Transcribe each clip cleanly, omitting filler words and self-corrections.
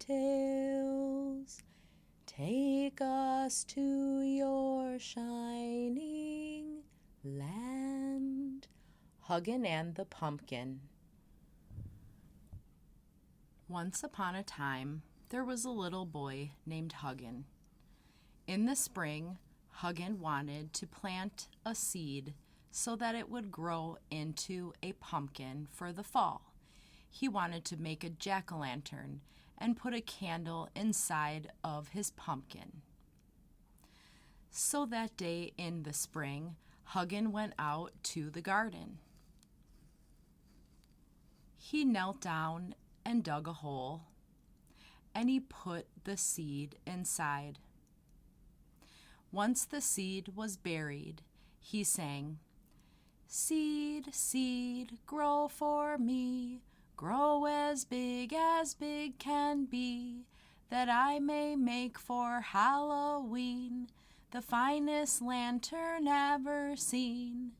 tales. Take us to your shining land. Huggin and the Pumpkin. Once upon a time, there was a little boy named Huggin. In the spring, Huggin wanted to plant a seed so that it would grow into a pumpkin for the fall. He wanted to make a jack-o'-lantern and put a candle inside of his pumpkin. So that day in the spring, Huggin went out to the garden. He knelt down and dug a hole, and he put the seed inside. Once the seed was buried, he sang, "Seed, seed, grow for me, grow as big can be, that I may make for Halloween the finest lantern ever seen.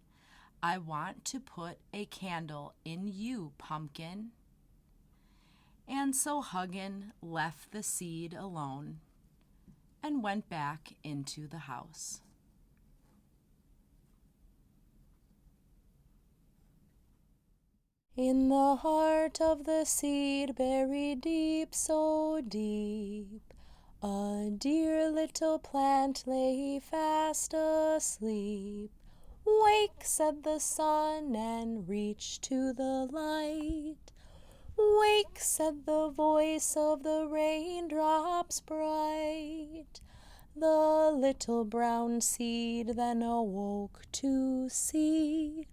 I want to put a candle in you, pumpkin." And so Huggin left the seed alone and went back into the house. In the heart of the seed, buried deep, so deep, a dear little plant lay fast asleep. "Wake," said the sun, and reach to the light. "Wake," said the voice of the raindrops bright. The little brown seed then awoke to see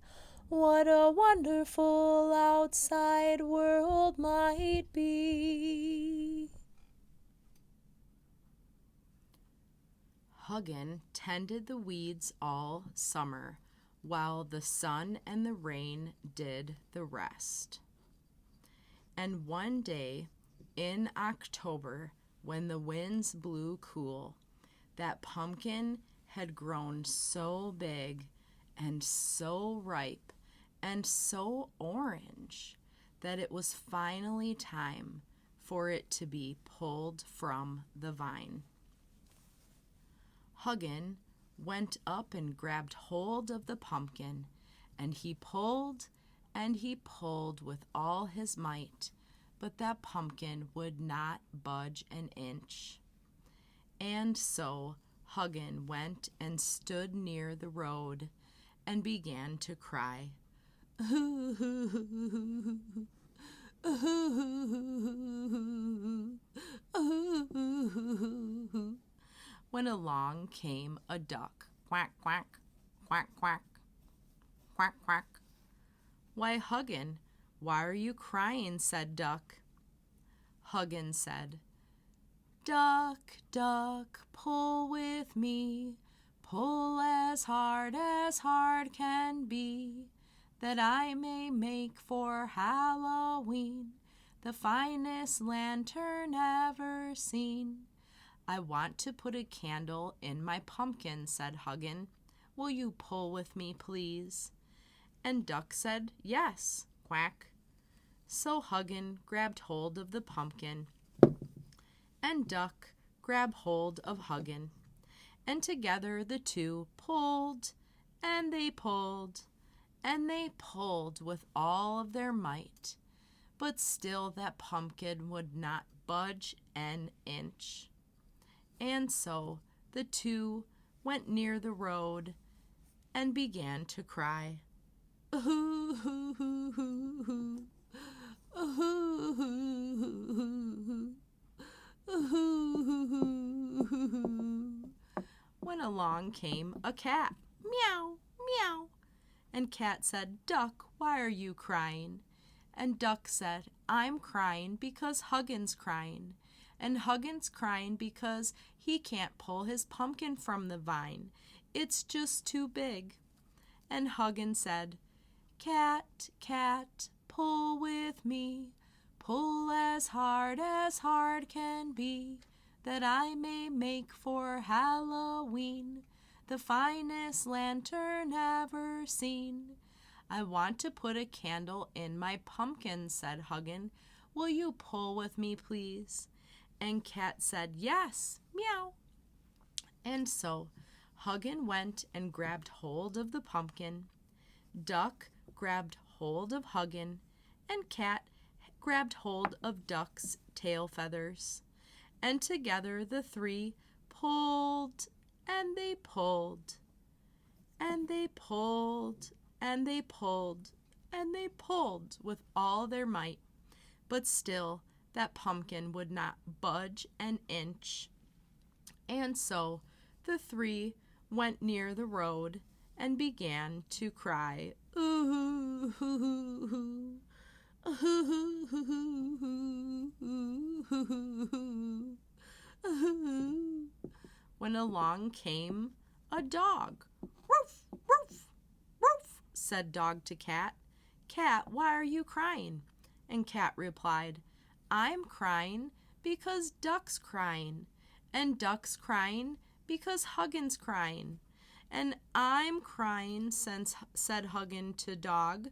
what a wonderful outside world might be. Huggin tended the weeds all summer, while the sun and the rain did the rest. And one day in October, when the winds blew cool, that pumpkin had grown so big and so ripe and so orange that it was finally time for it to be pulled from the vine. Huggin went up and grabbed hold of the pumpkin, and he pulled with all his might, but that pumpkin would not budge an inch. And so Huggin went and stood near the road and began to cry. When along came a duck. Quack, quack, quack, quack, quack, quack. "Why, Huggin, why are you crying?" said Duck. Huggin said, "Duck, duck, pull with me, pull as hard can be, that I may make for Halloween the finest lantern ever seen." "I want to put a candle in my pumpkin," said Huggin. "Will you pull with me, please?" And Duck said, "Yes," quack. So Huggin grabbed hold of the pumpkin, and Duck grabbed hold of Huggin, and together the two pulled, and they pulled, and they pulled with all of their might, but still that pumpkin would not budge an inch. And so the two went near the road and began to cry. When along came a cat. "Meow, meow." And Cat said, "Duck, why are you crying?" And Duck said, "I'm crying because Huggin's crying. And Huggin's crying because he can't pull his pumpkin from the vine. It's just too big." And Huggin said, "Cat, cat, pull with me, pull as hard can be, that I may make for Halloween the finest lantern ever seen." "I want to put a candle in my pumpkin," said Huggin. "Will you pull with me, please?" And Cat said, yes, meow. And so Huggin went and grabbed hold of the pumpkin. Duck grabbed hold of Huggin, and Cat grabbed hold of Duck's tail feathers. And together the three pulled, and they pulled, and they pulled, and they pulled, and they pulled with all their might. But still that pumpkin would not budge an inch. And so the three went near the road and began to cry, ooh, hoo, hoo, hoo. When along came a dog. Roof, roof, roof, said Dog to Cat. Cat, why are you crying? And Cat replied, I'm crying because Duck's crying, and Duck's crying because Huggin's crying. And I'm crying, said Huggin to Dog,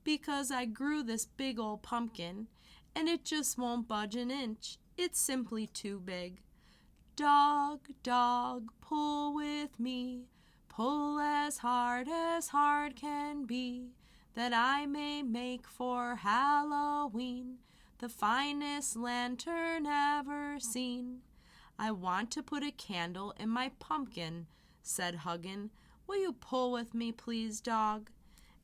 because I grew this big old pumpkin, and it just won't budge an inch. It's simply too big. Dog, dog, pull with me, pull as hard can be, that I may make for Halloween the finest lantern ever seen. I want to put a candle in my pumpkin, said Huggin. Will you pull with me, please, Dog?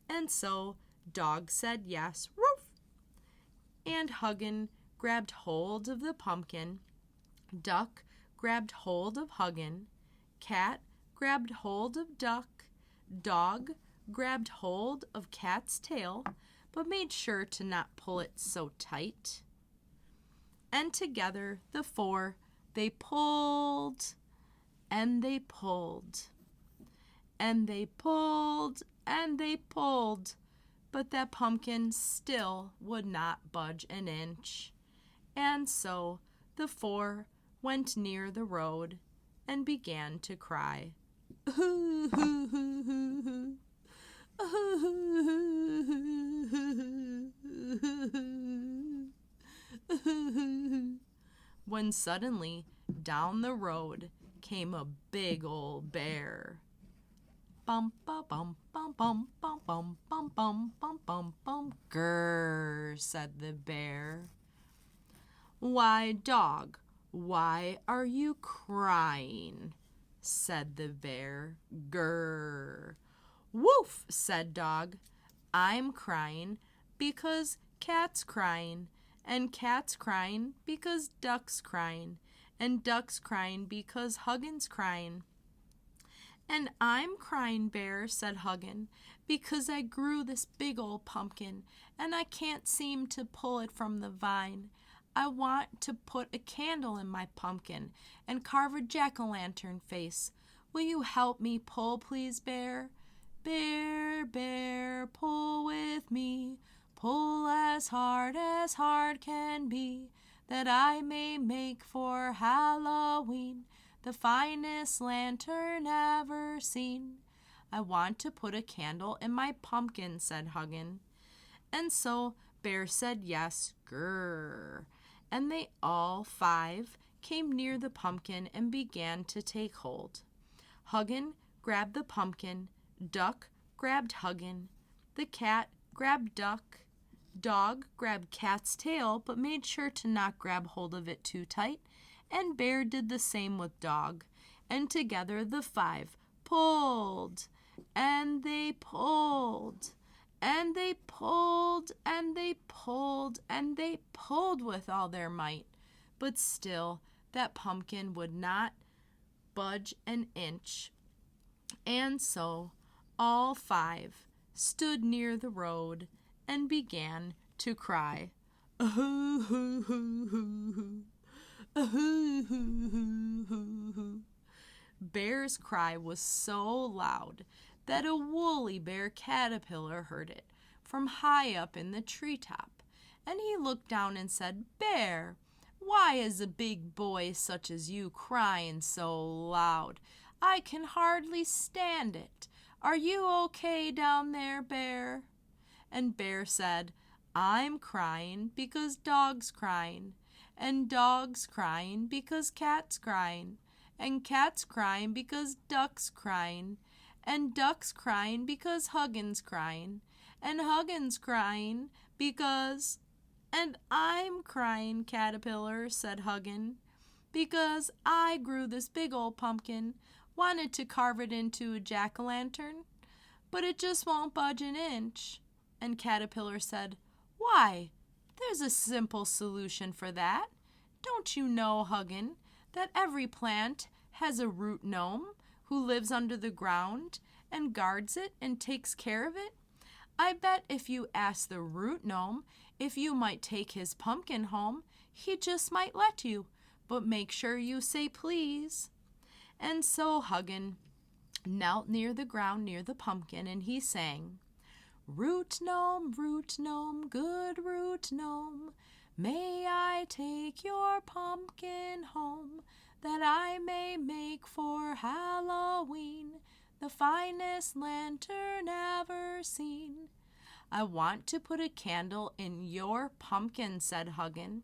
And so Dog said yes, roof. And Huggin grabbed hold of the pumpkin. Duck grabbed hold of Huggin. Cat grabbed hold of Duck. Dog grabbed hold of Cat's tail, but made sure to not pull it so tight. And together the four, they pulled, and they pulled, and they pulled, and they pulled, but that pumpkin still would not budge an inch. And so the four went near the road and began to cry. When suddenly down the road came a big old bear. Bum ba bum bum bum bum bum bum bum bum bum bum. Grrr, said the bear. Why, Dog, why are you crying? Said the bear. Grrr. Woof, said Dog. I'm crying because Cat's crying, and Cat's crying because Duck's crying, and Duck's crying because Huggin's crying. And I'm crying, Bear, said Huggin, because I grew this big old pumpkin, and I can't seem to pull it from the vine. I want to put a candle in my pumpkin and carve a jack-o'-lantern face. Will you help me pull, please, Bear? Bear, bear, pull with me, pull as hard can be, that I may make for Halloween the finest lantern ever seen. I want to put a candle in my pumpkin, said Huggin. And so Bear said yes, grrr. And they all five came near the pumpkin and began to take hold. Huggin grabbed the pumpkin, Duck grabbed Huggin, the cat grabbed Duck, Dog grabbed Cat's tail but made sure to not grab hold of it too tight, and Bear did the same with Dog, and together the five pulled, and they pulled, and they pulled, and they pulled, and they pulled with all their might, but still that pumpkin would not budge an inch. And so all five stood near the road and began to cry. Bear's cry was so loud that a woolly bear caterpillar heard it from high up in the treetop, and he looked down and said, Bear, why is a big boy such as you crying so loud? I can hardly stand it. Are you okay down there, Bear? And Bear said, I'm crying because Dog's crying, and dogs crying because cat's crying, and cat's crying because duck's crying, and duck's crying because Huggin's crying, and Huggin's crying because... And I'm crying, Caterpillar, said Huggin, because I grew this big old pumpkin, wanted to carve it into a jack-o'-lantern, but it just won't budge an inch. And Caterpillar said, Why, there's a simple solution for that. Don't you know, Huggin, that every plant has a root gnome who lives under the ground and guards it and takes care of it? I bet if you ask the root gnome if you might take his pumpkin home, he just might let you, but make sure you say please. And so Huggin knelt near the ground near the pumpkin, and he sang, root gnome, good root gnome, may I take your pumpkin home, that I may make for Halloween the finest lantern ever seen. I want to put a candle in your pumpkin, said Huggin.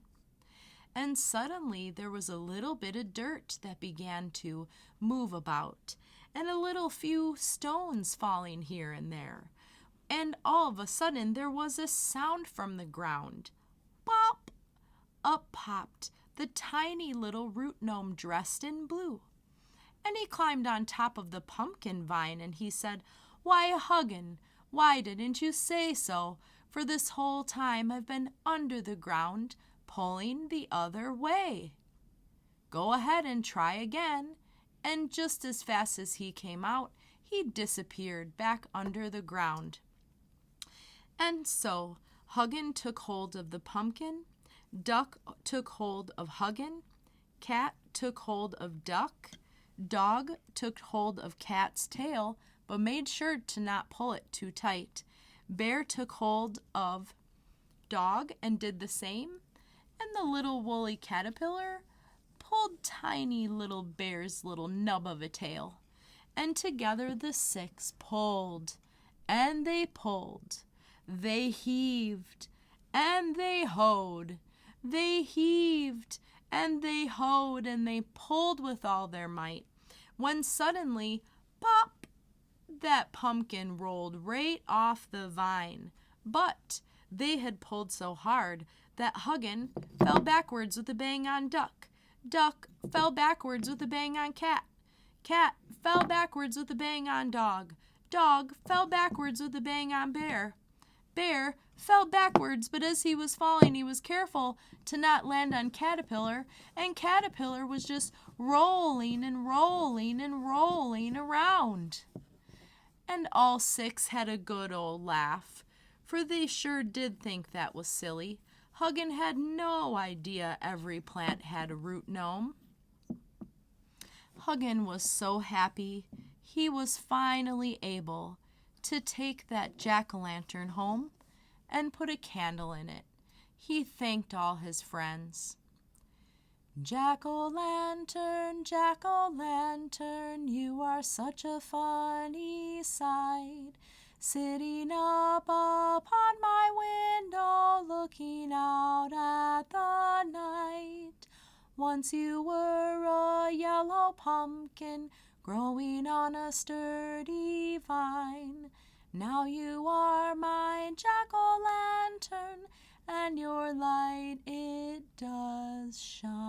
And suddenly there was a little bit of dirt that began to move about, and a little few stones falling here and there. And all of a sudden there was a sound from the ground. Pop! Up popped the tiny little root gnome dressed in blue. And he climbed on top of the pumpkin vine, and he said, Why, Huggin, why didn't you say so? For this whole time I've been under the ground, pulling the other way. Go ahead and try again. And just as fast as he came out, he disappeared back under the ground. And so Huggin took hold of the pumpkin, Duck took hold of Huggin, Cat took hold of Duck, Dog took hold of Cat's tail, but made sure to not pull it too tight. Bear took hold of Dog and did the same, and the little woolly caterpillar pulled tiny little bear's little nub of a tail. And together the six pulled, and they pulled. They heaved, and they hoed. They heaved, and they hoed, and they pulled with all their might, when suddenly, pop, that pumpkin rolled right off the vine. But they had pulled so hard that Huggin fell backwards with a bang on Duck. Duck fell backwards with a bang on Cat. Cat fell backwards with a bang on Dog. Dog fell backwards with a bang on Bear. Bear fell backwards, but as he was falling, he was careful to not land on Caterpillar, and Caterpillar was just rolling and rolling and rolling around. And all six had a good old laugh, for they sure did think that was silly. Huggin had no idea every plant had a root gnome. Huggin was so happy he was finally able to take that jack-o'-lantern home and put a candle in it. He thanked all his friends. Jack-o'-lantern, jack-o'-lantern, you are such a funny sight, sitting up upon my window, looking out at the night. Once you were a yellow pumpkin, growing on a sturdy vine. Now you are my jack-o'-lantern, and your light it does shine.